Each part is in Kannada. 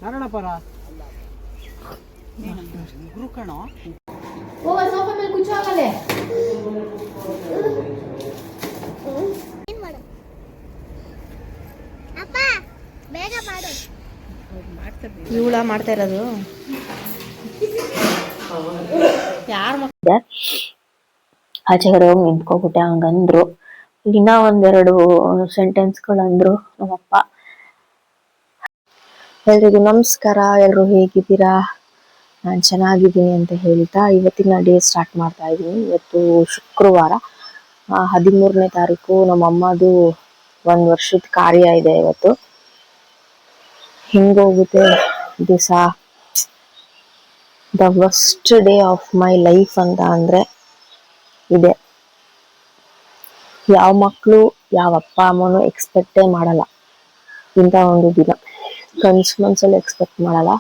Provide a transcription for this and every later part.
ನಾರಾಯಣ ಪರ ಗುರು ಕಣೋ ಓ ಸೋಫಾ ಮೇಲೆ ಕೂಚೋಗಲೆ ಅಪ್ಪ ಬೇಗ ಮಾಡು ಇವಳ ಮಾಡ್ತಾ ಇರೋದು ಯಾರು ಆಚೆ ಕಡೆ ಹೋಗಿ ನಿಂತ್ಕೊಬಿಟ್ಟೆ. ಹಂಗಂದ್ರು ದಿನ ಒಂದೆರಡು ಸೆಂಟೆನ್ಸ್ಗಳಂದ್ರು ನಮ್ಮಪ್ಪ. ಎಲ್ರಿಗೂ ನಮಸ್ಕಾರ. ಎಲ್ರು ಹೇಗಿದ್ದೀರಾ? ನಾನು ಚೆನ್ನಾಗಿದ್ದೀನಿ ಅಂತ ಹೇಳ್ತಾ ಇವತ್ತಿನ ಡೇ ಸ್ಟಾರ್ಟ್ ಮಾಡ್ತಾ ಇದ್ದೀನಿ. ಇವತ್ತು ಶುಕ್ರವಾರ 13ನೇ ತಾರೀಕು. ನಮ್ಮಮ್ಮದು 1 ವರ್ಷದ ಕಾರ್ಯ ಇದೆ ಇವತ್ತು. ಹಿಂಗೋಗುತ್ತೆ ದಿವಸ. The worst day of my life ಅಂತ ಅಂದ್ರೆ ಇದೆ. ಯಾವ ಮಕ್ಕಳು ಯಾವ ಅಪ್ಪ ಅಮ್ಮನೂ ಎಕ್ಸ್ಪೆಕ್ಟೇ ಮಾಡಲ್ಲ ಇಂಥ ಒಂದು ದಿನ. ಮನ್ಸಲ್ಲಿ ಎಕ್ಸ್ಪೆಕ್ಟ್ ಮಾಡಲ್ಲ.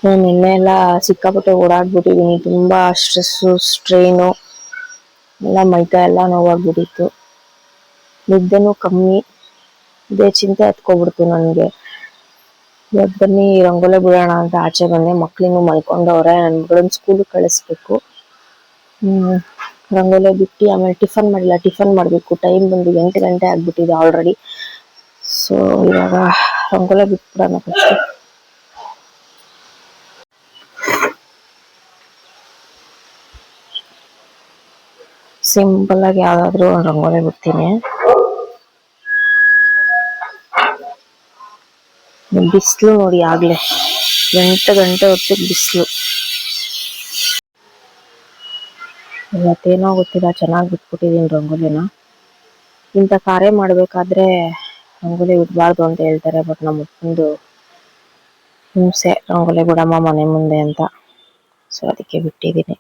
ನಾನು ನಿನ್ನೆ ಎಲ್ಲ ಸಿಕ್ಕಾಪಟ್ಟೆ ಓಡಾಡ್ಬಿಟ್ಟಿದೀನಿ. ತುಂಬಾ ಸ್ಟ್ರೆಸ್ಸು ಸ್ಟ್ರೈನು ಎಲ್ಲ ಮೈಕೈ ಎಲ್ಲ ನೋವಾಗ್ಬಿಟ್ಟಿತ್ತು. ನಿದ್ದೆನೂ ಕಮ್ಮಿ. ಇದೇ ಚಿಂತೆ ಹತ್ಕೊಬಿಡ್ತು ನನಗೆ. ಇವತ್ತು ಬನ್ನಿ ರಂಗೋಲೆ ಬಿಡೋಣ ಅಂತ ಆಚೆ ಬಂದೆ. ಮಕ್ಳಿಗೂ ಮಲ್ಕೊಂಡವ್ರೆ. ನನ್ನ ಮಗಳನ್ನ ಸ್ಕೂಲಿಗೆ ಕಳಿಸ್ಬೇಕು. ರಂಗೋಲೆ ಬಿಟ್ಟು ಆಮೇಲೆ ಟಿಫನ್ ಮಾಡಿಲ್ಲ. ಟಿಫನ್ ಮಾಡಬೇಕು. ಟೈಮ್ ಬಂದು 8 ಗಂಟೆ ಆಗ್ಬಿಟ್ಟಿದೆ ಆಲ್ರೆಡಿ. ಸೊ ಇವಾಗ ರಂಗೋಲೆ ಬಿಟ್ಬಿಡೋಣ ಫಸ್ಟ್. ಸಿಂಪಲ್ ಆಗಿ ಯಾವ್ದಾದ್ರು ರಂಗೋಲೆ ಬಿಡ್ತೀನಿ. ಬಿಸಿಲು ನೋಡಿ ಆಗ್ಲೇ 8 ಗಂಟೆ ಹೊತ್ತಿಗೆ ಬಿಸಿಲು. ಇವತ್ತೇನೋ ಗೊತ್ತಿಲ್ಲ, ಚೆನ್ನಾಗಿ ಬಿಟ್ಬಿಟ್ಟಿದೀನಿ ರಂಗೋಲಿನ. ಇಂಥ ಕಾರ್ಯ ಮಾಡ್ಬೇಕಾದ್ರೆ ರಂಗೋಲಿ ಬಿಡ್ಬಾರ್ದು ಅಂತ ಹೇಳ್ತಾರೆ. ಬಟ್ ನಮ್ಮ ಅಪ್ಪಂದು ಹಿಂಸೆ ರಂಗೋಲಿ ಬಿಡಮ್ಮ ಮನೆ ಮುಂದೆ ಅಂತ. ಸೊ ಅದಕ್ಕೆ ಬಿಟ್ಟಿದ್ದೀನಿ.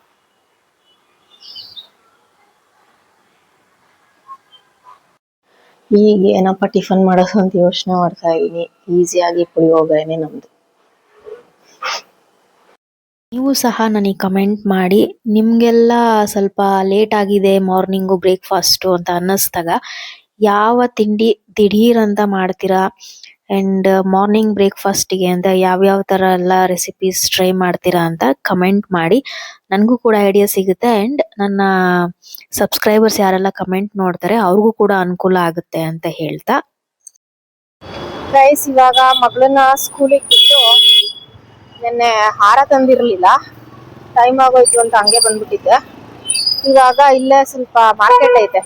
ಈಗ ಏನಪ್ಪ ಟಿಫನ್ ಮಾಡೋದು ಅಂತ ಯೋಚನೆ ಮಾಡ್ತಾ ಇದೀನಿ. ಈಸಿಯಾಗಿ ಪುಳಿಯೋಗರೆನೆ ನಮ್ದು. ನೀವು ಸಹ ನನಗೆ ಕಮೆಂಟ್ ಮಾಡಿ, ನಿಮಗೆಲ್ಲ ಸ್ವಲ್ಪ ಲೇಟ್ ಆಗಿದೆ ಮಾರ್ನಿಂಗು ಬ್ರೇಕ್ಫಾಸ್ಟು ಅಂತ ಅನ್ನಿಸ್ದಾಗ ಯಾವ ತಿಂಡಿ ದಿಢೀರ್ ಅಂತ ಮಾಡ್ತೀರಾ ಆ್ಯಂಡ್ ಮಾರ್ನಿಂಗ್ ಬ್ರೇಕ್ಫಾಸ್ಟಿಗೆ ಅಂತ ಯಾವ್ಯಾವ ಥರ ಎಲ್ಲ ರೆಸಿಪೀಸ್ ಟ್ರೈ ಮಾಡ್ತೀರಾ ಅಂತ ಕಮೆಂಟ್ ಮಾಡಿ. ನನಗೂ ಕೂಡ ಐಡಿಯಾ ಸಿಗುತ್ತೆ ಆ್ಯಂಡ್ ನನ್ನ ಸಬ್ಸ್ಕ್ರೈಬರ್ಸ್ ಯಾರೆಲ್ಲ ಕಮೆಂಟ್ ನೋಡ್ತಾರೆ ಅವ್ರಿಗೂ ಕೂಡ ಅನುಕೂಲ ಆಗುತ್ತೆ ಅಂತ ಹೇಳ್ತಾ, ಗೈಸ್ ಇವಾಗ ಮಗಳನ್ನ ಸ್ಕೂಲಿಗೆ ಬಿಟ್ಟು ನಿನ್ನೆ ಹಾರ ತಂದಿರ್ಲಿಲ್ಲ. ಟೈಮ್ ಆಗೋಯ್ತು ಅಂತ ಹಂಗೆ ಬಂದ್ಬಿಟ್ಟಿದ್ದೆ. ಇವಾಗ ಇಲ್ಲೇ ಸ್ವಲ್ಪ ಮಾರ್ಕೆಟ್ ಐತೆ,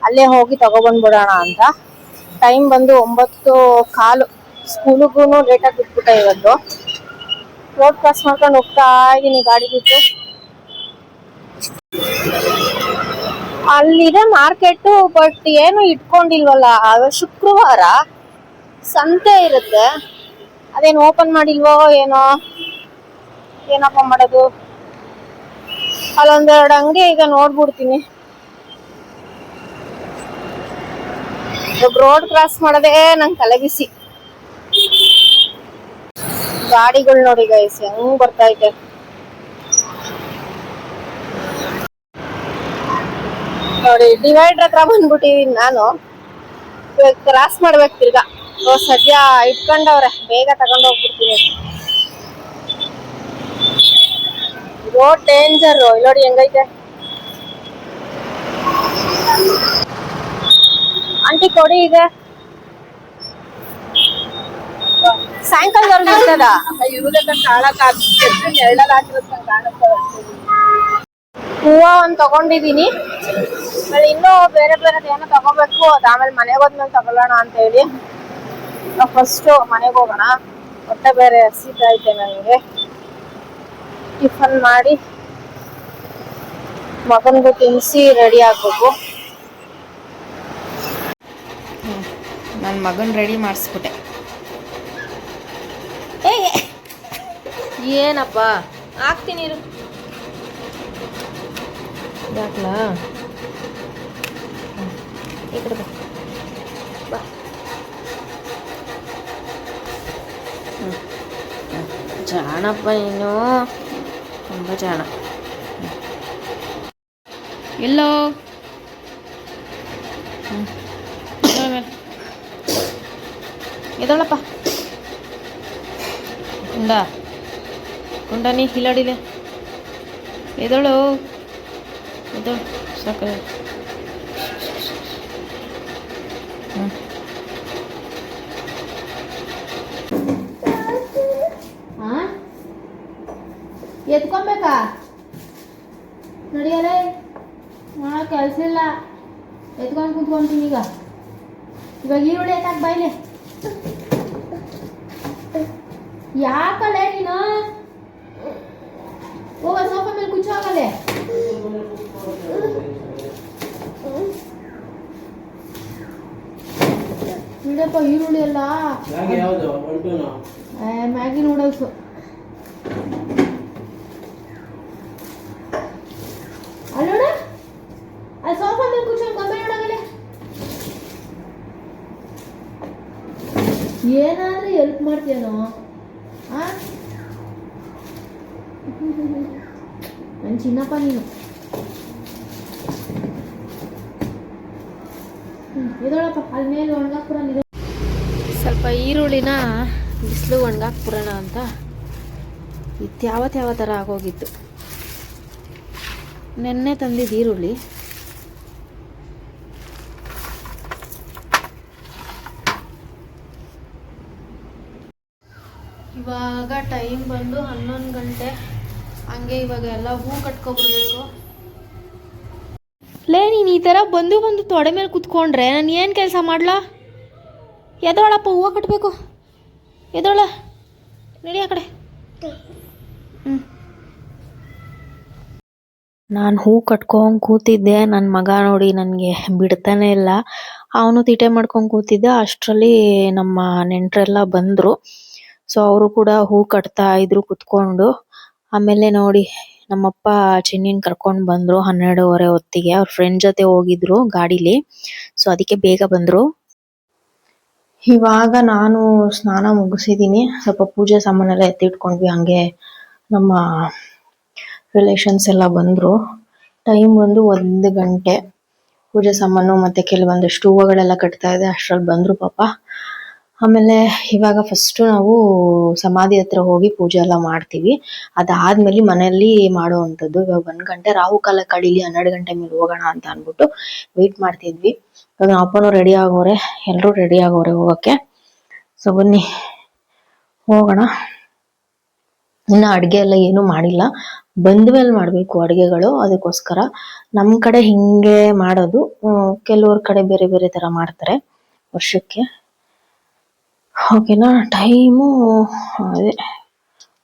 ಅಲ್ಲೇ ಹೋಗಿ ತಗೊಬಂದ್ಬಿಡೋಣ ಅಂತ. ಟೈಮ್ ಬಂದು 9:15. ಸ್ಕೂಲಿಗೂ ಲೇಟಾಗಿ ಬಿಟ್ಬಿಟ್ಟೆ ಇವತ್ತು. ರೋಡ್ ಕ್ರಾಸ್ ಮಾಡ್ಕೊಂಡು ಹೋಗ್ತಾ ಇದ್ದೀನಿ ಗಾಡಿ ಬಿಟ್ಟು. ಅಲ್ಲಿದೆ ಮಾರ್ಕೆಟ್, ಬಟ್ ಏನು ಇಟ್ಕೊಂಡಿಲ್ವಲ್ಲ. ಶುಕ್ರವಾರ ಸಂತೆ ಇರುತ್ತೆ, ಅದೇನು ಓಪನ್ ಮಾಡಿಲ್ವೋ ಏನೋ. ಏನಪ್ಪ ಮಾಡೋದು? ಅಲ್ಲೊಂದೆರಡು ಅಂಗಡಿ ಈಗ ನೋಡ್ಬಿಡ್ತೀನಿ. ರೋಡ್ ಕ್ರಾಸ್ ಮಾಡೋದೇ ನಂಗೆ ತಲೆ ಬಿಸಿ. ಗಾಡಿಗಳು ನೋಡಿ ಗೈಸ್ ಹೆಂಗ್ ಬರ್ತಾ ಇದೆ. ನೋಡಿ ಡಿವೈಡರ್ ಹತ್ರ ಬಂದ್ಬಿಟ್ಟಿದೀನಿ ನಾನು. ಇವಾಗ ಕ್ರಾಸ್ ಮಾಡ್ಬೇಕು ತಿರ್ಗಾ. ಸದ್ಯ ಇಟ್ಕೊಂಡವ್ರೆ, ಬೇಗ ತಗೊಂಡ್ ಹೋಗ್ಬಿಡ್ತೀನಿ. Road danger. ನೋಡಿ ಹೆಂಗೈತೆ. ಆಂಟಿ ಕೊಡಿ ಇದೆ. ಸಾಯಂಕಾಲದವರೆಗೂ ಇರ್ತದ. ಹೂವ ಒಂದ್ ತಗೊಂಡಿದೀನಿ. ಆಮೇಲೆ ಇನ್ನೂ ಬೇರೆ ಏನೋ ತಗೋಬೇಕು. ಅದು ಆಮೇಲೆ ಮನೆಗೆ ಹೋದ್ಮೇಲೆ ತಗೊಳ್ಳೋಣ ಅಂತ ಹೇಳಿ. ಫಸ್ಟ್ ಮನೆಗೆ ಹೋಗೋಣ. ಹೊಟ್ಟೆ ಬೇರೆ ಹಸಿತಾ ಐತೆ ನನಗೆ. ಟಿಫನ್ ಮಾಡಿ ಮಗನಿಗೂ ತಿನ್ನಿಸಿ ರೆಡಿ ಆಗ್ಬೇಕು. ನನ್ನ ಮಗನ ರೆಡಿ ಮಾಡಿಸ್ಬಿಟ್ಟೆ. ಏನಪ್ಪ ಹಾಕ್ತೀನಿ ಇರು. ಯಾಕಲಾ ಈ ಕಡೆ ಬಾ. ಜಾಣಪ್ಪ ನೀನು, ತುಂಬ ಜಾಣ. ಎಲ್ಲೋ ಇದಳಪ್ಪ. ಉಂಡಾ ಉಂಡನಿ ಕಿಲಾಡಿಲೆ ಎದಳು ಎದಳು ಸಾಕ ಎತ್ಕೊಬೇಕಾ ನಡಿಯಲೇ ಮಾಡೋ ಕೆಲಸ ಇಲ್ಲ ಎತ್ಕೊಂಡು ಕುತ್ಕೊಂತೀನಿ ಈಗ ಇವಾಗ ಈರುಳ್ಳಿ ಎತ್ತಾಕ ಬಾಯ್ಲೆ ಯಾಕಲ್ಲೇ ನೀನು ಹೋಗ ಸೋಫಾ ಮೇಲೆ ಕುಚ್ಚು ಹೋಗಲ್ಲೇ ಬಿಡಪ್ಪ ಈರುಳ್ಳಿ ಎಲ್ಲ ಮ್ಯಾಗಿ ನೂಡಲ್ಸು ಅಲ್ಲೋಡ ಅಲ್ಲಿ ಸೋಫಾ ಮೇಲೆ ಕುಚ್ಚು ಗೊಂಬೆ ನೋಡಾಗಲ್ಲೇ ಏನಾದ್ರೂ ಹೆಲ್ಪ್ ಮಾಡ್ತೀಯನೋ ಆ ನನ್ನ ಚಿನ್ನಪ್ಪ ನೀನು ಇದೊಳಪ್ಪ ಅಲ್ಲಿ ಮೇಲೆ ಒಣಗಾಕ್ಬಿಡ ಸ್ವಲ್ಪ ಈರುಳ್ಳಿನ ಬಿಸಿಲು ಒಣಗಾಕ್ಬಿಡೋಣ ಅಂತ ಇದ್ಯಾವತ್ತು ಯಾವ ಥರ ಆಗೋಗಿತ್ತು ನೆನ್ನೆ ತಂದಿದ್ದು ಈರುಳ್ಳಿ ಇವಾಗ ಟೈಮ್ ಬಂದು 11 ಗಂಟೆ ಹಂಗೆ ಇವಾಗ ಎಲ್ಲ ಹೂ ಕಟ್ಕೊಬಿಡ್ಬೇಕು ಲೇ ನೀನು ಈ ಥರ ಬಂದು ತೊಡೆ ಮೇಲೆ ಕುತ್ಕೊಂಡ್ರೆ ನಾನು ಏನು ಕೆಲಸ ಮಾಡ್ಲಾ ಎದೋಳಪ್ಪ ಹೂವು ಕಟ್ಟಬೇಕು ಎದೋಳ ನಡಿ ಆ ಕಡೆ ನಾನು ಹೂ ಕಟ್ಕೊಂಡು ಕೂತಿದ್ದೆ ನನ್ನ ಮಗ ನೋಡಿ ನನಗೆ ಬಿಡ್ತಾನೆ ಇಲ್ಲ ಅವನು ತೀಟೆ ಮಾಡ್ಕೊಂಡು ಕೂತಿದ್ದ ಅಷ್ಟರಲ್ಲಿ ನಮ್ಮ ನೆಂಟರೆಲ್ಲ ಬಂದರು ಸೊ ಅವರು ಕೂಡ ಹೂ ಕಟ್ತಾ ಇದ್ರು ಕುತ್ಕೊಂಡು ಆಮೇಲೆ ನೋಡಿ ನಮ್ಮಪ್ಪ ಚಿನ್ನಿನ ಕರ್ಕೊಂಡು ಬಂದರು 12:30 ಹೊತ್ತಿಗೆ ಅವ್ರ ಫ್ರೆಂಡ್ ಜೊತೆ ಹೋಗಿದ್ರು ಗಾಡೀಲಿ ಸೊ ಅದಕ್ಕೆ ಬೇಗ ಬಂದರು ಇವಾಗ ನಾನು ಸ್ನಾನ ಮುಗಿಸಿದ್ದೀನಿ ಸ್ವಲ್ಪ ಪೂಜೆ ಸಾಮಾನೆಲ್ಲ ಎತ್ತಿಟ್ಕೊಂಡ್ವಿ ಹಂಗೆ ನಮ್ಮ ರಿಲೇಷನ್ಸ್ ಎಲ್ಲ ಬಂದರು ಟೈಮ್ ಬಂದು 1 ಗಂಟೆ ಪೂಜೆ ಸಾಮಾನು ಮತ್ತೆ ಕೆಲವೊಂದಷ್ಟು ಹೂವುಗಳೆಲ್ಲ ಕಟ್ತಾ ಇದೆ ಅಷ್ಟರಲ್ಲಿ ಬಂದರು ಪಾಪ ಆಮೇಲೆ ಇವಾಗ ಫಸ್ಟ್ ನಾವು ಸಮಾಧಿ ಹತ್ರ ಹೋಗಿ ಪೂಜೆ ಎಲ್ಲ ಮಾಡ್ತೀವಿ ಅದಾದ್ಮೇಲೆ ಮನೆಯಲ್ಲಿ ಮಾಡುವಂಥದ್ದು ಇವಾಗ 1 ಗಂಟೆ ರಾಹುಕಾಲ ಕಳೀಲಿ 12 ಗಂಟೆ ಮೇಲೆ ಹೋಗೋಣ ಅಂತ ಅಂದ್ಬಿಟ್ಟು ವೆಯ್ಟ್ ಮಾಡ್ತಿದ್ವಿ ಇವಾಗ ಅಪ್ಪನೂ ರೆಡಿ ಆಗೋರೆ ಎಲ್ಲರೂ ರೆಡಿ ಆಗೋರೆ ಹೋಗೋಕ್ಕೆ ಸೊ ಬನ್ನಿ ಹೋಗೋಣ ಇನ್ನು ಅಡುಗೆ ಎಲ್ಲ ಏನೂ ಮಾಡಿಲ್ಲ ಬಂದ ಮೇಲೆ ಮಾಡಬೇಕು ಅಡುಗೆಗಳು ಅದಕ್ಕೋಸ್ಕರ ನಮ್ಮ ಕಡೆ ಹಿಂಗೆ ಮಾಡೋದು ಕೆಲವ್ರ ಕಡೆ ಬೇರೆ ಬೇರೆ ಥರ ಮಾಡ್ತಾರೆ ವರ್ಷಕ್ಕೆ ಓಕೆನಾ ಟೈಮು ಅದೇ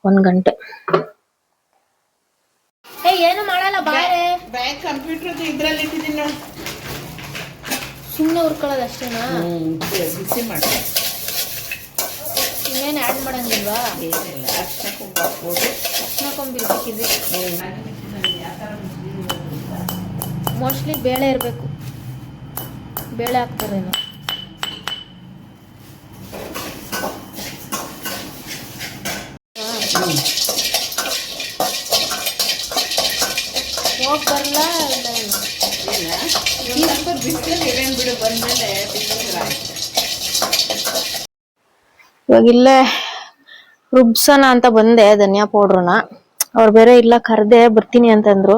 1 ಗಂಟೆ ಏನು ಮಾಡಲ್ಲ ಬ್ಯಾಗ್ ಕಂಪ್ಯೂಟರ್ ಇದ್ರಲ್ಲಿ ಇಟ್ಟಿದ್ದೀನಿ ನೋಡಿ ಸುಮ್ಮನೆ ಹುರ್ಕೊಳ್ಳೋದು ಅಷ್ಟೇನಾ ಬಿಸಿ ಮಾಡಿ ಇನ್ನೇನು ಆ್ಯಡ್ ಮಾಡಂಗಿಲ್ವಾ ಏನಿಲ್ಲ ಅರ್ಶಿನ ಕುಂಕುಮ ಹಾಕ್ಬೋದು ಅರ್ಶಿನ ಕೊಂಬಿರ್ಬೇಕಿದ್ರೆ ಮೋಸ್ಟ್ಲಿ ಬೇಳೆ ಇರಬೇಕು ಬೇಳೆ ಹಾಕ್ತಾರೇನೋ ಹೋಗಿ ಬರಲ್ಲ ಬಿಸಿಲಲ್ಲಿ ಇವೇನು ಬಿಡು ಬಂದಮೇಲೆ ಇವಾಗ ಇಲ್ಲೇ ರುಬ್ಸೋಣ ಅಂತ ಬಂದೆ ಧನಿಯಾ ಪೌಡ್ರನ್ನ ಅವ್ರು ಬೇರೆ ಇಲ್ಲ ಕರ್ದೆ ಬರ್ತೀನಿ ಅಂತಂದ್ರು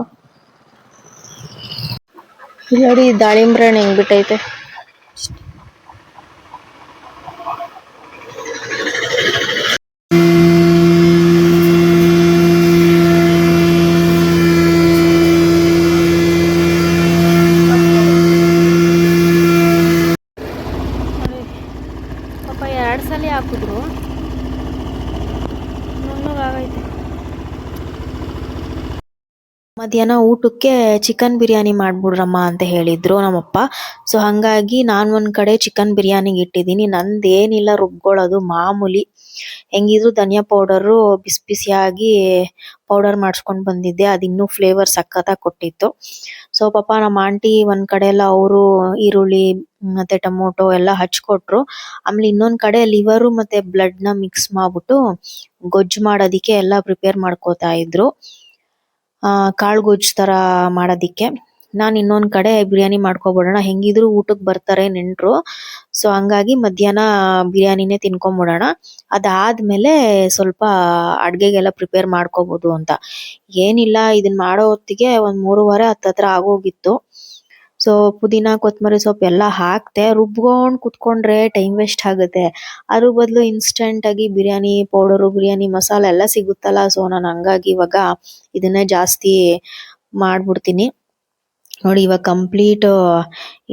ನೋಡಿ ದಾಳಿಂಬ್ರೆ ಹಣ್ಣು ಹೆಂಗ್ ಬಿಟ್ಟೈತೆ ಪಾಪ 2 ಸಲ ಹಾಕಿದ್ರು ನುಣ್ಣಗಾಗೈತೆ ಮಧ್ಯಾಹ್ನ ಊಟಕ್ಕೆ ಚಿಕನ್ ಬಿರಿಯಾನಿ ಮಾಡ್ಬಿಡ್ರಮ್ಮ ಅಂತ ಹೇಳಿದ್ರು ನಮ್ಮಪ್ಪ ಸೊ ಹಾಗಾಗಿ ನಾನು ಒಂದು ಕಡೆ ಚಿಕನ್ ಬಿರಿಯಾನಿಗೆ ಇಟ್ಟಿದ್ದೀನಿ ನಂದೇನಿಲ್ಲ ರುಬ್ಕೊಳ್ಳೋದು ಮಾಮೂಲಿ ಹೆಂಗಿದ್ರು ಧನಿಯಾ ಪೌಡರು ಬಿಸಿ ಬಿಸಿಯಾಗಿ ಪೌಡರ್ ಮಾಡಿಸ್ಕೊಂಡು ಬಂದಿದ್ದೆ ಅದು ಇನ್ನೂ ಫ್ಲೇವರ್ ಸಖತ್ತಾಗಿ ಕೊಟ್ಟಿತ್ತು ಸೊ ಪಾಪ ನಮ್ಮ ಆಂಟಿ ಒಂದು ಕಡೆ ಎಲ್ಲ ಅವರು ಈರುಳ್ಳಿ ಮತ್ತೆ ಟೊಮೊಟೊ ಎಲ್ಲ ಹಚ್ಕೊಟ್ರು ಆಮೇಲೆ ಇನ್ನೊಂದು ಕಡೆ ಲಿವರು ಮತ್ತೆ ಬ್ಲಡ್ನ ಮಿಕ್ಸ್ ಮಾಡ್ಬಿಟ್ಟು ಗೊಜ್ಜು ಮಾಡೋದಕ್ಕೆ ಎಲ್ಲ ಪ್ರಿಪೇರ್ ಮಾಡ್ಕೋತಾ ಇದ್ರು ಕಾಳು ಗೊಜ್ಜು ಥರ ಮಾಡೋದಿಕ್ಕೆ ನಾನು ಇನ್ನೊಂದು ಕಡೆ ಬಿರಿಯಾನಿ ಮಾಡ್ಕೊಬಿಡೋಣ, ಹೆಂಗಿದ್ರು ಊಟಕ್ಕೆ ಬರ್ತಾರೆ ನೆಂಟರು. ಸೊ ಹಂಗಾಗಿ ಮಧ್ಯಾಹ್ನ ಬಿರಿಯಾನಿನೇ ತಿನ್ಕೊಂಬಿಡೋಣ, ಅದಾದ್ಮೇಲೆ ಸ್ವಲ್ಪ ಅಡುಗೆಗೆಲ್ಲ ಪ್ರಿಪೇರ್ ಮಾಡ್ಕೋಬೋದು ಅಂತ. ಏನಿಲ್ಲ, ಇದನ್ನ ಮಾಡೋ ಹೊತ್ತಿಗೆ ಒಂದು 3:30 ಹತ್ತತ್ರ ಆಗೋಗಿತ್ತು. ಸೊ ಪುದೀನ ಕೊತ್ತಂಬರಿ ಸೊಪ್ಪು ಎಲ್ಲ ಹಾಕ್ತೆ, ರುಬ್ಕೊಂಡು ಕುತ್ಕೊಂಡ್ರೆ ಟೈಮ್ ವೇಸ್ಟ್ ಆಗುತ್ತೆ. ಅದ್ರ ಬದಲು ಇನ್ಸ್ಟೆಂಟಾಗಿ ಬಿರಿಯಾನಿ ಪೌಡರು, ಬಿರಿಯಾನಿ ಮಸಾಲ ಎಲ್ಲ ಸಿಗುತ್ತಲ್ಲ. ಸೊ ನಾನು ಹಂಗಾಗಿ ಇವಾಗ ಇದನ್ನೇ ಜಾಸ್ತಿ ಮಾಡ್ಬಿಡ್ತೀನಿ. ನೋಡಿ ಇವಾಗ ಕಂಪ್ಲೀಟ್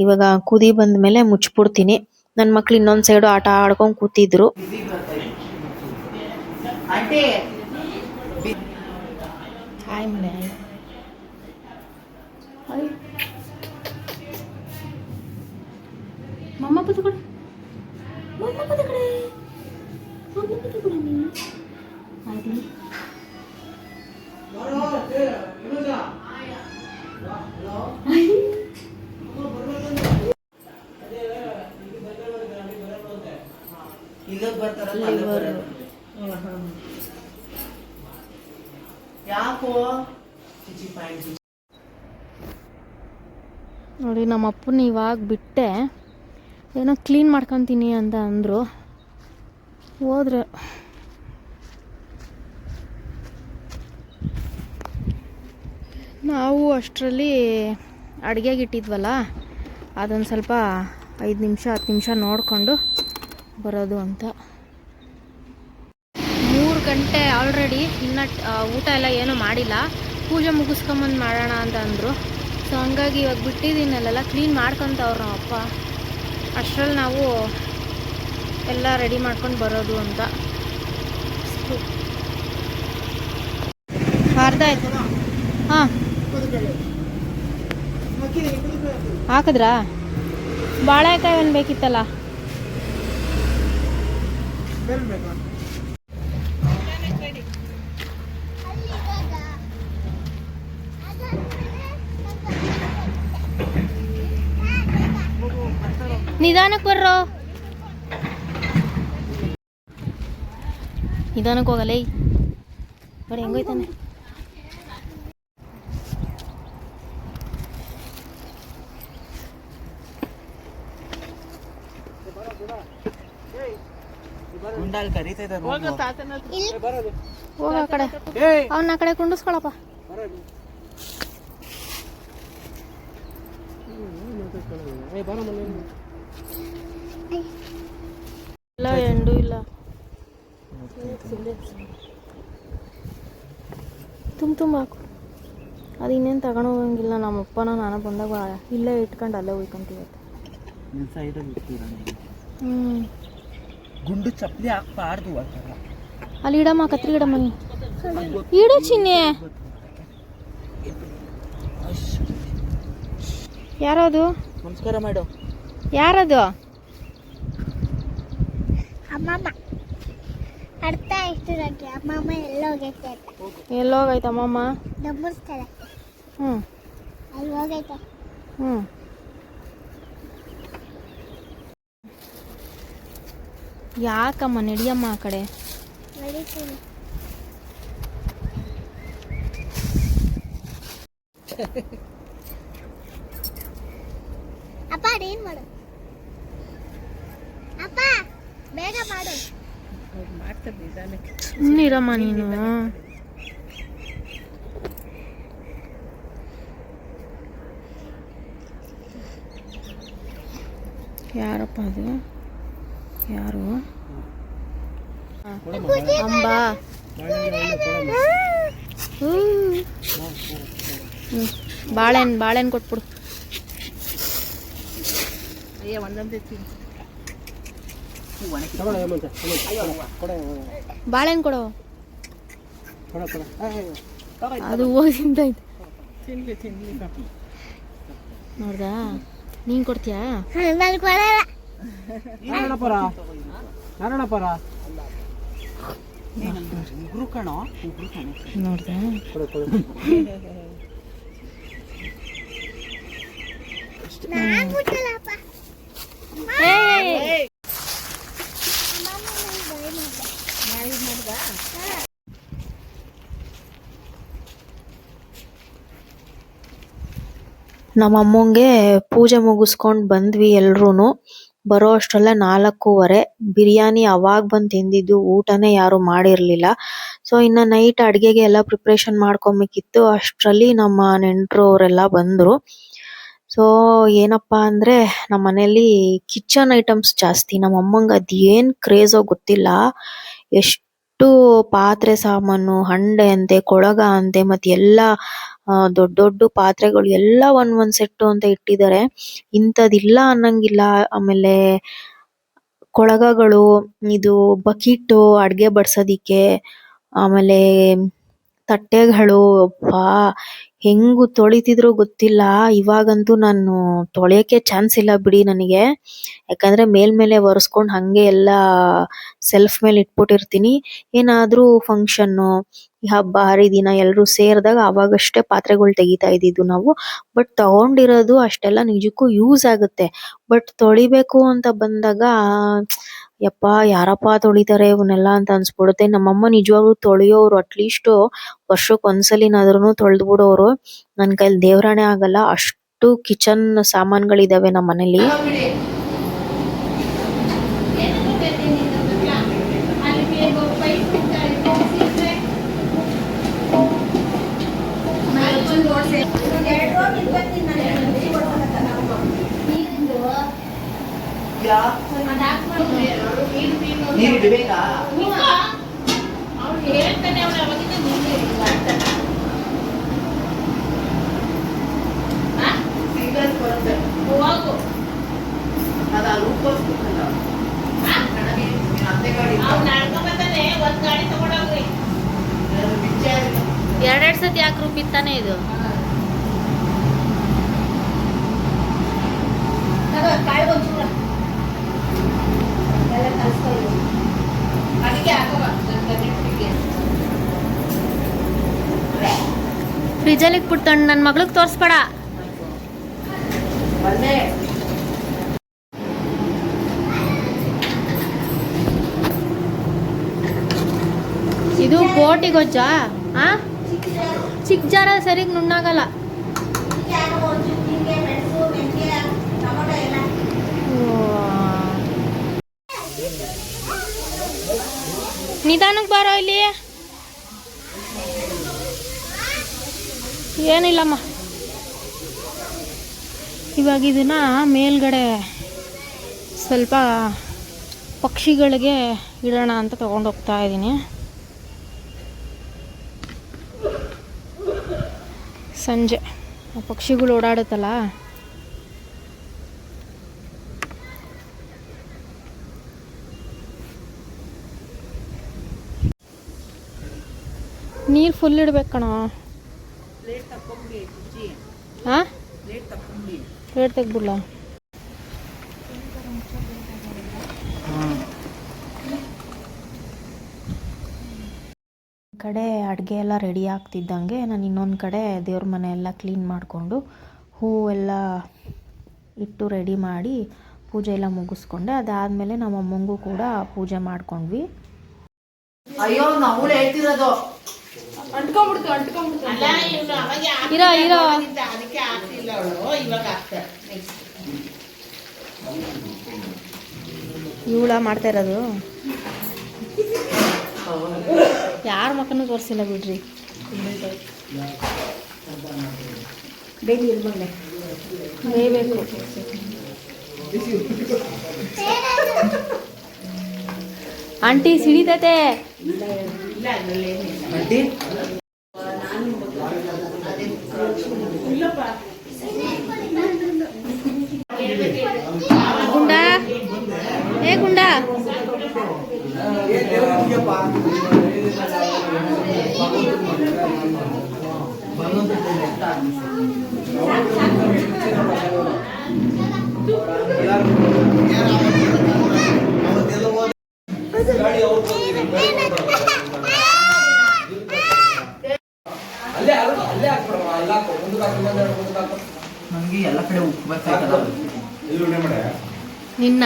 ಇವಾಗ ಕುದಿ ಬಂದ್ಮೇಲೆ ಮುಚ್ಬಿಡ್ತೀನಿ. ನನ್ನ ಮಕ್ಳು ಇನ್ನೊಂದು ಸೈಡು ಆಟ ಆಡ್ಕೊಂಡು ಕೂತಿದ್ರು. ಮಮ್ಮ ಪುತ್ತು ಕೊಡು, ಮಮ್ಮ ಪುತ್ತು ಕೊಡೆ, ಮಮ್ಮ ಪುತ್ತು ಕೊಡು ನೀನು. ಆಯ್ತು ನೋಡಿ ನಮ್ಮ ಅಪ್ಪನ ಇವಾಗ ಬಿಟ್ಟೆ, ಏನೋ ಕ್ಲೀನ್ ಮಾಡ್ಕೊತೀನಿ ಅಂತ ಅಂದರು. ಹೋದ್ರೆ ನಾವು ಅಷ್ಟರಲ್ಲಿ ಅಡುಗೆಗೆ ಇಟ್ಟಿದ್ವಲ್ಲ, ಅದೊಂದು ಸ್ವಲ್ಪ 5 ನಿಮಿಷ 10 ನಿಮಿಷ ನೋಡಿಕೊಂಡು ಬರೋದು ಅಂತ. 3 ಗಂಟೆ ಆಲ್ರೆಡಿ, ಇನ್ನು ಊಟ ಎಲ್ಲ ಏನೂ ಮಾಡಿಲ್ಲ. ಪೂಜೆ ಮುಗಿಸ್ಕೊಂಬಂದು ಮಾಡೋಣ ಅಂತ ಅಂದರು. ಸೊ ಹಂಗಾಗಿ ಇವಾಗ ಬಿಟ್ಟಿದ್ದೀನಲ್ಲೆಲ್ಲ ಕ್ಲೀನ್ ಮಾಡ್ಕೊತವ್ರು ನಮ್ಮ ಅಪ್ಪ. ಅಷ್ಟರಲ್ಲಿ ನಾವು ಎಲ್ಲ ರೆಡಿ ಮಾಡ್ಕೊಂಡು ಬರೋದು ಅಂತ. ಅರ್ಧ ಆಯ್ತು. ಹಾಂ ಹಾಕಿದ್ರಾ? ಬಾಳೆಕಾಯಿ ಒಂದು ಬೇಕಿತ್ತಲ್ಲ. ನಿಧಾನಕ್ಕೆ ಬರ್ರೋ, ನಿಧಾನಕ್ಕೆ ಹೋಗಲ್ಲ. ಬರೀ ಹೆಂಗೋಯ್ತಾನೆ. ಹೋಗ ಆ ಕಡೆ, ಅವನ್ನ ಆ ಕಡೆ ಕುಂಡಿಸ್ಕೊಳಪ್ಪ. ಇಲ್ಲ ಎಂಡು ಇಲ್ಲ, ತುಂಬ ಹಾಕು. ಅದು ಇನ್ನೇನು ತಗೊಂಡು ಹೋಗಂಗಿಲ್ಲ. ನಮ್ಮಪ್ಪನ ನಾನು ಬಂದಾಗ ಇಲ್ಲೇ ಇಟ್ಕೊಂಡು ಅಲ್ಲೇ ಹೋಯ್ಕೊಂತೀವತ್ತೆ. ಗುಂಡು ಚಪ್ಪಲಿ ಹಾಕ್ಬಾರ್ದು. ಅಲ್ಲಿ ಇಡಮ್ಮ, ಕತ್ರಿ ಇಡಮ್ಮ, ನೀ ಇಡು ಚಿನ್ನೆ. ಯಾರದು? ನಮಸ್ಕಾರ ಮಾಡು. ಯಾರದು? ಅಮ್ಮಮ್ಮ ಅರ್ಥ ಎಷ್ಟು ನನಗೆ. ಅಮ್ಮಮ್ಮ ಎಲ್ಲೋಗೈತೆ ಅಂತ. ಎಲ್ಲೋಗೈತೆ ಅಮ್ಮಮ್ಮ? ಧರ್ಮಸ್ಥಳ. ಹ್ಞೂ ಅಲ್ಲಿ ಹೋಗೈತೆ. ಹ್ಞೂ ಯಾಕಮ್ಮ? ನಡಿಯಮ್ಮ ಆ ಕಡೆ. ನಡೀತೀನಿ. ಅಪ್ಪ ಅದೇನು ಮಾಡು? ಅಪ್ಪ ಬೇಗ ಮಾಡು. ಮಾಡ್ತಾರೆ ನಿಧಾನಕ್ಕೆ. ಸುಮ್ಮನಿರಮ್ಮ ನೀನು. ಯಾರಪ್ಪ ಅದು? ಯಾರು? ಅಂಬ. ಬಾಳೆಹಣ್ಣು ಕೊಟ್ಬಿಡು. ಅಯ್ಯ ಒಂದೊಂದೇ ತಿನ್ನಿ. ಬಾಳೆಹಣ್ಣು ಕೊಡು. ಅದು ಹೋಗಿಂತ ನೋಡ್ದಾ? ನೀನ್ ಕೊಡ್ತೀಯಾ? ನಾನು ಕೊಡಲ್ಲ. ನೋಡ್ದಾ? ನಾನು ಬಿಟ್ಟಲ್ಲಪ್ಪ. ನಮ್ಮ ಅಮ್ಮಂಗೆ ಪೂಜೆ ಮುಗಿಸ್ಕೊಂಡು ಬಂದ್ವಿ ಎಲ್ರೂ. ಬರೋ ಅಷ್ಟರಲ್ಲೇ 4:15. ಬಿರಿಯಾನಿ ಅವಾಗ ಬಂದು ತಿಂದಿದ್ದು, ಊಟನೇ ಯಾರು ಮಾಡಿರಲಿಲ್ಲ. ಸೊ ಇನ್ನು ನೈಟ್ ಅಡುಗೆಗೆ ಎಲ್ಲ ಪ್ರಿಪ್ರೇಷನ್ ಮಾಡ್ಕೊಬೇಕಿತ್ತು. ಅಷ್ಟರಲ್ಲಿ ನಮ್ಮ ನೆಂಟರು ಅವರೆಲ್ಲ ಬಂದರು. ಸೊ ಏನಪ್ಪ ಅಂದರೆ ನಮ್ಮ ಮನೇಲಿ ಕಿಚನ್ ಐಟಮ್ಸ್ ಜಾಸ್ತಿ. ನಮ್ಮ ಅಮ್ಮಂಗೆ ಅದೇನು ಕ್ರೇಜೋ ಗೊತ್ತಿಲ್ಲ, ಎಷ್ಟು ಪಾತ್ರೆ ಸಾಮಾನು, ಹಂಡೆ ಅಂತೆ, ಕೊಳಗ ಅಂತೆ, ಮತ್ತು ಎಲ್ಲ ದೊಡ್ಡ ದೊಡ್ಡ ಪಾತ್ರೆಗಳು ಎಲ್ಲ ಒಂದೊಂದು ಸೆಟ್ಟು ಅಂತ ಇಟ್ಟಿದ್ದಾರೆ. ಇಂಥದ್ದಿಲ್ಲ ಅನ್ನಂಗಿಲ್ಲ. ಆಮೇಲೆ ಕೊಳಗಗಳು, ಇದು ಬಕೀಟು ಅಡುಗೆ ಬಡ್ಸೋದಿಕ್ಕೆ, ಆಮೇಲೆ ತಟ್ಟೆಗಳು, ಅಬ್ಬಾ ಹೆಂಗು ತೊಳಿತಿದ್ರು ಗೊತ್ತಿಲ್ಲ. ಇವಾಗಂತೂ ನಾನು ತೊಳೆಯೋಕ್ಕೆ ಚಾನ್ಸ್ ಇಲ್ಲ ಬಿಡಿ ನನಗೆ. ಯಾಕಂದರೆ ಮೇಲ್ಮೇಲೆ ಒರೆಸ್ಕೊಂಡು ಹಾಗೆ ಎಲ್ಲ ಸೆಲ್ಫ್ ಮೇಲೆ ಇಟ್ಬಿಟ್ಟಿರ್ತೀನಿ. ಏನಾದರೂ ಫಂಕ್ಷನ್ನು, ಹಬ್ಬ ಹರಿದಿನ ಎಲ್ಲರೂ ಸೇರಿದಾಗ ಆವಾಗಷ್ಟೇ ಪಾತ್ರೆಗಳು ತೆಗಿತಾ ಇದ್ದಿದ್ದು ನಾವು. ಬಟ್ ತಗೊಂಡಿರೋದು ಅಷ್ಟೆಲ್ಲ ನಿಜಕ್ಕೂ ಯೂಸ್ ಆಗುತ್ತೆ. ಬಟ್ ತೊಳಿಬೇಕು ಅಂತ ಬಂದಾಗ ಯಪ್ಪ ಯಾರಪ್ಪ ತೊಳಿತಾರೆ ಇವನ್ನೆಲ್ಲ ಅಂತ ಅನ್ಸ್ಬಿಡುತ್ತೆ. ನಮ್ಮಮ್ಮ ನಿಜವಾಗ್ಲೂ ತೊಳೆಯೋರು, ಅಟ್ಲೀಸ್ಟು ವರ್ಷಕ್ಕೆ ಒಂದ್ಸಲಿನಾದ್ರೂ ತೊಳೆದ್ಬಿಡೋರು. ನನ್ನ ಕೈಲಿ ದೇವ್ರಾಣೆ ಆಗಲ್ಲ, ಅಷ್ಟು ಕಿಚನ್ ಸಾಮಾನುಗಳಿದಾವೆ ನಮ್ಮ ಮನೇಲಿ. ನೀರು ಇಡಬೇಕಾ? ಎರಡೆರಡು ಸತಿ ಯಾಕೆ ರುಬ್ಬಿತ್ತಾನೆ ಇದು? ಫ್ರಿಜಲ್ಲಿ ಇಟ್ಬಿಟ್ಟು ನನ್ನ ಮಗಳಿಗೆ ತೋರಿಸ್ಬೇಡ. ಇದು ಬೋಟಿ ಗೊಜ್ಜಾ? ಚಿಕ್ಕ ಜಾರ ಸರಿಗೆ ನುಣ್ಣಾಗಲ್ಲ. ನಿಧಾನಕ್ಕೆ ಬಾರೋ ಇಲ್ಲಿ. ಏನಿಲ್ಲಮ್ಮ, ಇವಾಗ ಇದನ್ನ ಮೇಲ್ಗಡೆ ಸ್ವಲ್ಪ ಪಕ್ಷಿಗಳಿಗೆ ಇಡೋಣ ಅಂತ ತಗೊಂಡು ಹೋಗ್ತಾ ಇದ್ದೀನಿ. ಸಂಜೆ ಪಕ್ಷಿಗಳು ಓಡಾಡುತ್ತಲ್ಲ, ನೀರು ಫುಲ್ ಇಡ್ಬೇಕು ಕಣ. ಹಾಂ, ಪ್ಲೇಟ್ ತೆಗ್ಬಿಡ್ಲ? ಕಡೆ ಅಡುಗೆ ಎಲ್ಲ ರೆಡಿ ಆಗ್ತಿದ್ದಂಗೆ ನಾನು ಇನ್ನೊಂದು ಕಡೆ ದೇವ್ರ ಮನೆ ಎಲ್ಲ ಕ್ಲೀನ್ ಮಾಡಿಕೊಂಡು ಹೂವೆಲ್ಲ ಇಟ್ಟು ರೆಡಿ ಮಾಡಿ ಪೂಜೆ ಎಲ್ಲ ಮುಗಿಸ್ಕೊಂಡೆ. ಅದಾದಮೇಲೆ ನಮ್ಮ ಅಮ್ಮಂಗೂ ಕೂಡ ಪೂಜೆ ಮಾಡ್ಕೊಂಡ್ವಿ. ಅಯ್ಯೋ ನಾವು ಹೇಳ್ತಿರೋದು ಇರೋ ಇರೋ. ಇವಳ ಮಾಡ್ತಾ ಇರೋದು. ಯಾರ ಮಕ್ಕನೂ ತೋರಿಸಿಲ್ಲ ಬಿಡ್ರಿ. ಬೇಯಬೇಕು. ಆಂಟಿ ಸಿಡಿತೈತೆ. ಗುಂಡ, ಏ ಗುಂಡ, ನನಗೆ ಎಲ್ಲ ಕಡೆ ಉಪ್ಪು ಬರ್ತಾಯ್ತಲ್ಲ. ನಿನ್ನ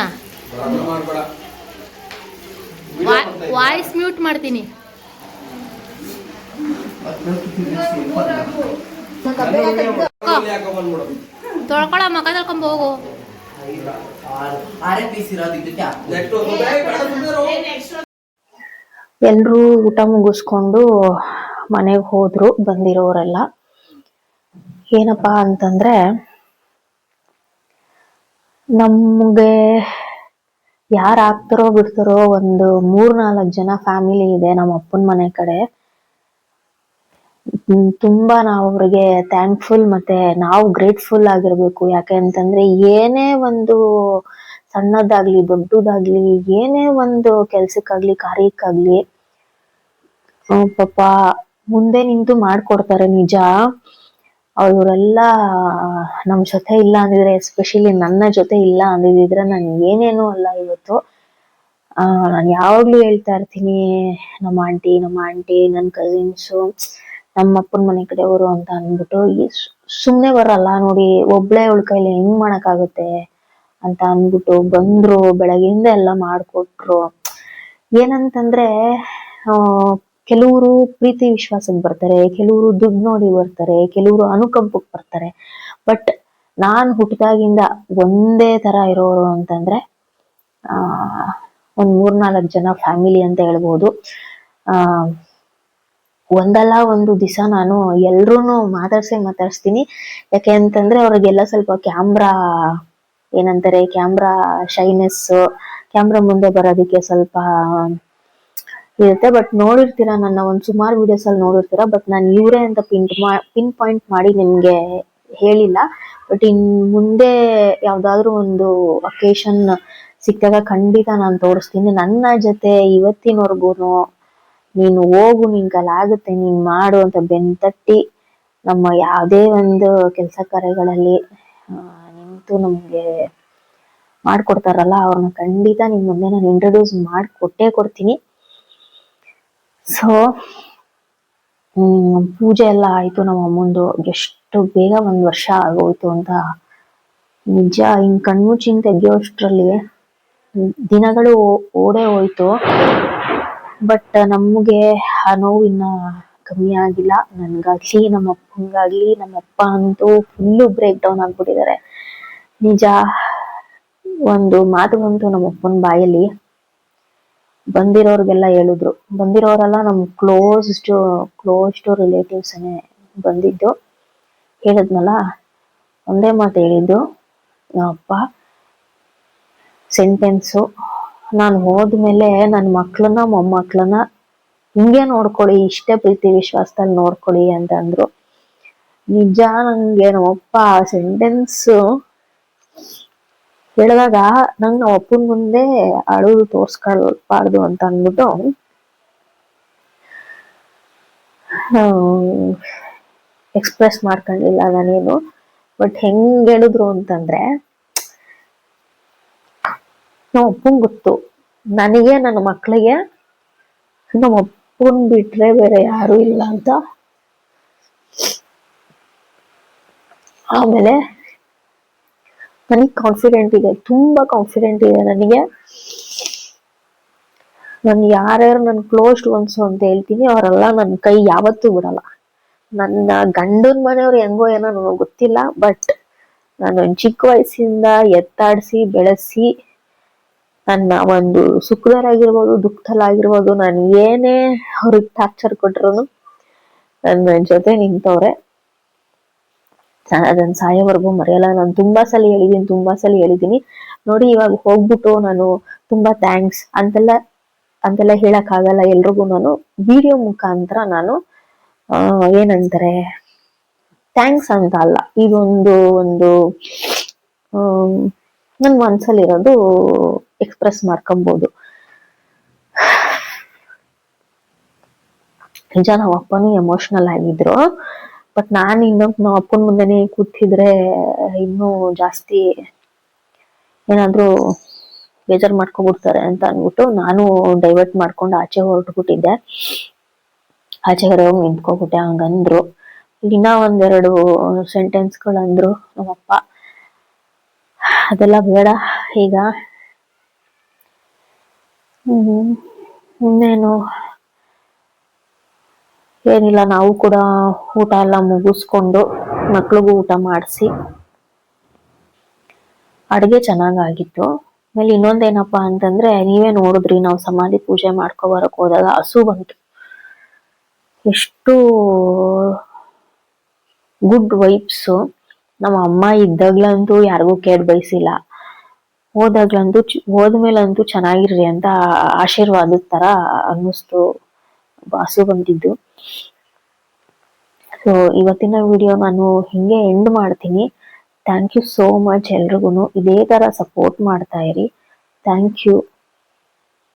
ವಾಯ್ಸ್ ಮ್ಯೂಟ್ ಮಾಡ್ತೀನಿ. ತೊಳ್ಕೊಳ ಮಕ ತೊಳ್ಕೊಂಡ್ ಹೋಗು. ಆರೇ ಪೀಸ್ ಇರೋದು ಇದಕ್ಕೆ ಎಲ್ರೂ ಊಟ ಮುಗಿಸ್ಕೊಂಡು ಮನೆಗೆ ಹೋದ್ರು ಬಂದಿರೋರೆಲ್ಲ. ಏನಪ್ಪಾ ಅಂತಂದ್ರೆ ನಮ್ಗೆ ಯಾರು ಆಗ್ತಾರೋ ಬಿಡ್ತಾರೋ ಒಂದು 3-4 ಜನ ಫ್ಯಾಮಿಲಿ ಇದೆ ನಮ್ಮ ಅಪ್ಪನ ಮನೆ ಕಡೆ. ತುಂಬಾ ನಾವು ಅವ್ರಿಗೆ ಥ್ಯಾಂಕ್ಫುಲ್ ಮತ್ತೆ ನಾವು ಗ್ರೇಟ್ಫುಲ್ ಆಗಿರ್ಬೇಕು. ಯಾಕೆ ಅಂತಂದ್ರೆ ಏನೇ ಒಂದು ಸಣ್ಣದಾಗ್ಲಿ ದೊಡ್ಡದಾಗ್ಲಿ ಏನೇ ಒಂದು ಕೆಲ್ಸಕ್ಕಾಗ್ಲಿ ಕಾರ್ಯಕ್ಕಾಗ್ಲಿ ಪಾಪ ಮುಂದೆ ನಿಂತು ಮಾಡ್ಕೊಡ್ತಾರೆ ನಿಜ. ಅವರೆಲ್ಲ ನಮ್ ಜೊತೆ ಇಲ್ಲ ಅಂದಿದ್ರೆ, ಎಸ್ಪೆಷಲಿ ನನ್ನ ಜೊತೆ ಇಲ್ಲ ಅಂದಿದ್ರೆ ನಾನು ಏನೇನು ಅಲ್ಲ ಇವತ್ತು. ನಾನು ಯಾವಾಗ್ಲೂ ಹೇಳ್ತಾ ಇರ್ತೀನಿ ನಮ್ಮ ಆಂಟಿ ನನ್ನ ಕಸಿನ್ಸು ನಮ್ಮ ಅಪ್ಪನ ಮನೆ ಕಡೆಯವರು ಅಂತ ಅಂದ್ಬಿಟ್ಟು ಸುಮ್ನೆ ಬರಲ್ಲ ನೋಡಿ, ಒಬ್ಳೆ ಅವಳ ಕೈಲಿ ಹೆಂಗ್ ಮಾಡಕ್ಕಾಗುತ್ತೆ ಅಂತ ಅಂದ್ಬಿಟ್ಟು ಬಂದ್ರು, ಬೆಳಗ್ಗೆಯಿಂದ ಎಲ್ಲ ಮಾಡ್ಕೊಟ್ರು. ಏನಂತಂದ್ರೆ ಕೆಲವರು ಪ್ರೀತಿ ವಿಶ್ವಾಸಕ್ಕೆ ಬರ್ತಾರೆ, ಕೆಲವರು ದುಡ್ಡು ನೋಡಿ ಬರ್ತಾರೆ, ಕೆಲವರು ಅನುಕಂಪಕ್ಕೆ ಬರ್ತಾರೆ. ಬಟ್ ನಾನ್ ಹುಟ್ಟಿದಾಗಿಂದ ಒಂದೇ ತರ ಇರೋರು ಅಂತಂದ್ರೆ ಒಂದ್ 3-4 ಜನ ಫ್ಯಾಮಿಲಿ ಅಂತ ಹೇಳ್ಬೋದು. ಒಂದಲ್ಲ ಒಂದು ದಿವಸ ನಾನು ಎಲ್ರೂನು ಮಾತಾಡ್ಸ್ತೀನಿ. ಯಾಕೆ ಅಂತಂದ್ರೆ ಅವ್ರಿಗೆಲ್ಲ ಸ್ವಲ್ಪ ಕ್ಯಾಮ್ರಾ ಶೈನೆಸ್, ಕ್ಯಾಮ್ರಾ ಮುಂದೆ ಬರೋದಿಕ್ಕೆ ಸ್ವಲ್ಪ ಇರುತ್ತೆ. ಬಟ್ ನೋಡಿರ್ತೀರಾ, ನನ್ನ ಒಂದ್ ಸುಮಾರು ವಿಡಿಯೋಸ್ ಅಲ್ಲಿ ನೋಡಿರ್ತೀರಾ. ಬಟ್ ನಾನು ಇವ್ರೆ ಅಂತ ಪಿನ್ ಪಾಯಿಂಟ್ ಮಾಡಿ ನಿಮ್ಗೆ ಹೇಳಿಲ್ಲ. ಬಟ್ ಇನ್ ಮುಂದೆ ಯಾವ್ದಾದ್ರು ಒಂದು ಅಕೇಶನ್ ಸಿಕ್ಕಾಗ ಖಂಡಿತ ನಾನು ತೋರಿಸ್ತೀನಿ. ನನ್ನ ಜೊತೆ ಇವತ್ತಿನವರ್ಗೂನು ನೀನು ಹೋಗು, ನಿನ್ ಕೈಲಿ ಆಗುತ್ತೆ, ನೀನ್ ಮಾಡು ಅಂತ ಬೆನ್ತಟ್ಟಿ ನಮ್ಮ ಯಾವುದೇ ಒಂದು ಕೆಲಸ ಕಾರ್ಯಗಳಲ್ಲಿ ನಿಂತು ನಮ್ಗೆ ಮಾಡ್ಕೊಡ್ತಾರಲ್ಲ, ಅವ್ರನ್ನ ಖಂಡಿತ ನಿಮ್ ಮುಂದೆ ನಾನು ಇಂಟ್ರೊಡ್ಯೂಸ್ ಕೊಡ್ತೀನಿ. ಸೊ ಪೂಜೆ ಎಲ್ಲ ಆಯ್ತು ನಮ್ಮ ಅಮ್ಮಂದು. ಎಷ್ಟು ಬೇಗ 1 ವರ್ಷ ಆಗೋಯ್ತು ಅಂತ ನಿಜ ಹಿಂಗ್ ಕಣ್ಮುಚ್ಚಿಂಗ್ ತೆಗಿಯೋಷ್ಟ್ರಲ್ಲಿ ದಿನಗಳು ಓಡೇ ಹೋಯ್ತು. ಬಟ್ ನಮ್ಗೆ ಆ ನೋವು ಇನ್ನ ಕಮ್ಮಿ ಆಗಿಲ್ಲ. ನನ್ಗಾಗ್ಲಿ ನಮ್ಮ ಅಪ್ಪಂಗಾಗ್ಲಿ. ನಮ್ಮ ಅಪ್ಪ ಅಂತೂ ಫುಲ್ಲು ಬ್ರೇಕ್ ಡೌನ್ ಆಗ್ಬಿಟ್ಟಿದ್ದಾರೆ. ನಿಜ ಒಂದು ಮಾತು ಬಂತು ನಮ್ಮ ಅಪ್ಪನ ಬಾಯಲ್ಲಿ. ಬಂದಿರೋರ್ಗೆಲ್ಲ ಹೇಳಿದ್ರು, ಬಂದಿರೋರೆಲ್ಲ ನಮ್ ಕ್ಲೋಸ್ ಟು ರಿಲೇಟಿವ್ಸ್ ಬಂದಿದ್ದು. ಹೇಳಿದ್ನಲ್ಲ, ಒಂದೇ ಮಾತು ಹೇಳಿದ್ದು ನಮ್ಮಪ್ಪ, ಸೆಂಟೆನ್ಸು, ನಾನು ಹೋದ್ಮೇಲೆ ನನ್ನ ಮಕ್ಳನ್ನ ಮೊಮ್ಮಕ್ಳನ್ನ ಹಿಂಗೆ ನೋಡ್ಕೊಳ್ಳಿ, ಇಷ್ಟೇ ಪ್ರೀತಿ ವಿಶ್ವಾಸದಲ್ಲಿ ನೋಡ್ಕೊಳ್ಳಿ ಅಂತ ಅಂದ್ರು. ನಿಜ ನಂಗೆ ನಮ್ಮಪ್ಪ ಸೆಂಟೆನ್ಸ್ ಹೇಳಿದಾಗ ನಂಗೆ ನಮ್ಮ ಅಪ್ಪನ ಮುಂದೆ ಅಳುದು ತೋರ್ಸ್ಕೊಳ್ಬಾರ್ದು ಅಂತ ಅಂದ್ಬಿಟ್ಟು ಎಕ್ಸ್ಪ್ರೆಸ್ ಮಾಡ್ಕೊಂಡಿಲ್ಲ ನಾನೇನು. ಬಟ್ ಹೆಂಗ್ ಹೇಳಿದ್ರು ಅಂತಂದ್ರೆ, ನಮ್ಮ ಅಪ್ಪಂಗ್ ಗೊತ್ತು ನನಗೆ ನನ್ನ ಮಕ್ಳಿಗೆ ನಮ್ಮ ಅಪ್ಪನ್ ಬಿಟ್ರೆ ಬೇರೆ ಯಾರು ಇಲ್ಲ ಅಂತ. ಆಮೇಲೆ ನನಗೆ ಕಾನ್ಫಿಡೆಂಟ್ ಇದೆ, ತುಂಬಾ ಕಾನ್ಫಿಡೆಂಟ್ ಇದೆ ನನಗೆ. ನಾನು ಯಾರ್ಯಾರು ನನ್ ಕ್ಲೋಸ್ ಒನ್ಸ್ ಅಂತ ಹೇಳ್ತೀನಿ ಅವರೆಲ್ಲ ನನ್ನ ಕೈ ಯಾವತ್ತೂ ಬಿಡಲ್ಲ. ನನ್ನ ಗಂಡನ ಮನೆಯವ್ರು ಹೆಂಗೋ ಏನೋ ನನಗೆ ಗೊತ್ತಿಲ್ಲ. ಬಟ್ ನಾನು ಚಿಕ್ಕ ವಯಸ್ಸಿಂದ ಎತ್ತಾಡ್ಸಿ ಬೆಳೆಸಿ ನನ್ನ ಒಂದು ಸುಖದಲ್ಲಾಗಿರ್ಬೋದು ದುಃಖದಲ್ಲಾಗಿರ್ಬೋದು ನಾನು ಏನೇ ಅವ್ರಿಗೆ ಟಾರ್ಚರ್ ಕೊಟ್ರು ನನ್ನ ಜೊತೆ ನಿಂತವ್ರೆ. ಅದನ್ನ ಸಾಯೋವರೆಗೂ ಮರೆಯಲ್ಲ. ನಾನು ತುಂಬಾ ಸಲ ಹೇಳಿದೀನಿ ನೋಡಿ. ಇವಾಗ ಹೋಗ್ಬಿಟ್ಟು ನಾನು ತುಂಬಾ ಥ್ಯಾಂಕ್ಸ್ ಅಂತೆಲ್ಲ ಹೇಳಕ್ ಆಗಲ್ಲ ಎಲ್ರಿಗೂ. ನಾನು ವಿಡಿಯೋ ಮುಖಾಂತರ ನಾನು ಏನಂತಾರೆ ಥ್ಯಾಂಕ್ಸ್ ಅಂತ ಅಲ್ಲ, ಇದೊಂದು ನನ್ ಮನ್ಸಲ್ಲಿರೋದು ಎಕ್ಸ್ಪ್ರೆಸ್ ಮಾಡ್ಕೊಬಹುದು. ನಿಜ ನಮ್ಮ ಅಪ್ಪನೂ ಎಮೋಷನಲ್ ಆಗಿದ್ರು. ಬಟ್ ನಾನು ನಮ್ಮ ಅಪ್ಪನ ಮುಂದೆನೆ ಕೂತಿದ್ರೆ ಇನ್ನೂ ಜಾಸ್ತಿ ಏನಾದ್ರು ಬೇಜಾರ್ ಮಾಡ್ಕೊಬಿಡ್ತಾರೆ ಅಂತ ಅಂದ್ಬಿಟ್ಟು ನಾನು ಡೈವರ್ಟ್ ಮಾಡ್ಕೊಂಡು ಆಚೆ ಹೊರಟ್ಬಿಟ್ಟಿದ್ದೆ. ಆಚೆ ಹೋಗಿ ನಿಂತ್ಕೊಬಿಟ್ಟೆ. ಹಂಗಂದ್ರು. ಇನ್ನ ಒಂದೆರಡು ಸೆಂಟೆನ್ಸ್ಗಳಂದ್ರು ನಮ್ಮಪ್ಪ, ಅದೆಲ್ಲ ಬೇಡ ಈಗ. ಇನ್ನೇನು ಏನಿಲ್ಲ, ನಾವು ಕೂಡ ಊಟ ಎಲ್ಲ ಮುಗಿಸ್ಕೊಂಡು ಮಕ್ಳಿಗೂ ಊಟ ಮಾಡಿಸಿ ಅಡುಗೆ ಚೆನ್ನಾಗಾಗಿತ್ತು. ಆಮೇಲೆ ಇನ್ನೊಂದೇನಪ್ಪಾ ಅಂತಂದ್ರೆ ನೀವೇ ನೋಡಿದ್ರಿ, ನಾವು ಸಮಾಧಿ ಪೂಜೆ ಮಾಡ್ಕೊ ಬರಕ್ ಹೋದಾಗ ಹಸು ಬಂತು. ಎಷ್ಟು ಗುಡ್ ವೈಬ್ಸ್. ನಮ್ಮ ಅಮ್ಮ ಇದ್ದಾಗ್ಲಂತೂ ಯಾರಿಗೂ ಕೇಡ್ ಬಯಸಿಲ್ಲ, ಹೋದಾಗ್ಲಂತೂ ಹೋದ್ಮೇಲಂತೂ ಚೆನ್ನಾಗಿರ್ರಿ ಅಂತ ಆಶೀರ್ವಾದದ ತರ ಅನ್ನಿಸ್ತು ಹಸು ಬಂದಿದ್ದು. ಸೊ ಇವತ್ತಿನ ವಿಡಿಯೋ ನಾನು ಹಿಂಗೆ ಎಂಡ್ ಮಾಡ್ತೀನಿ. ಥ್ಯಾಂಕ್ ಯು ಸೋ ಮಚ್ ಎಲ್ರಿಗೂ. ಇದೇ ತರ ಸಪೋರ್ಟ್ ಮಾಡ್ತಾ ಇರಿ. Thank you.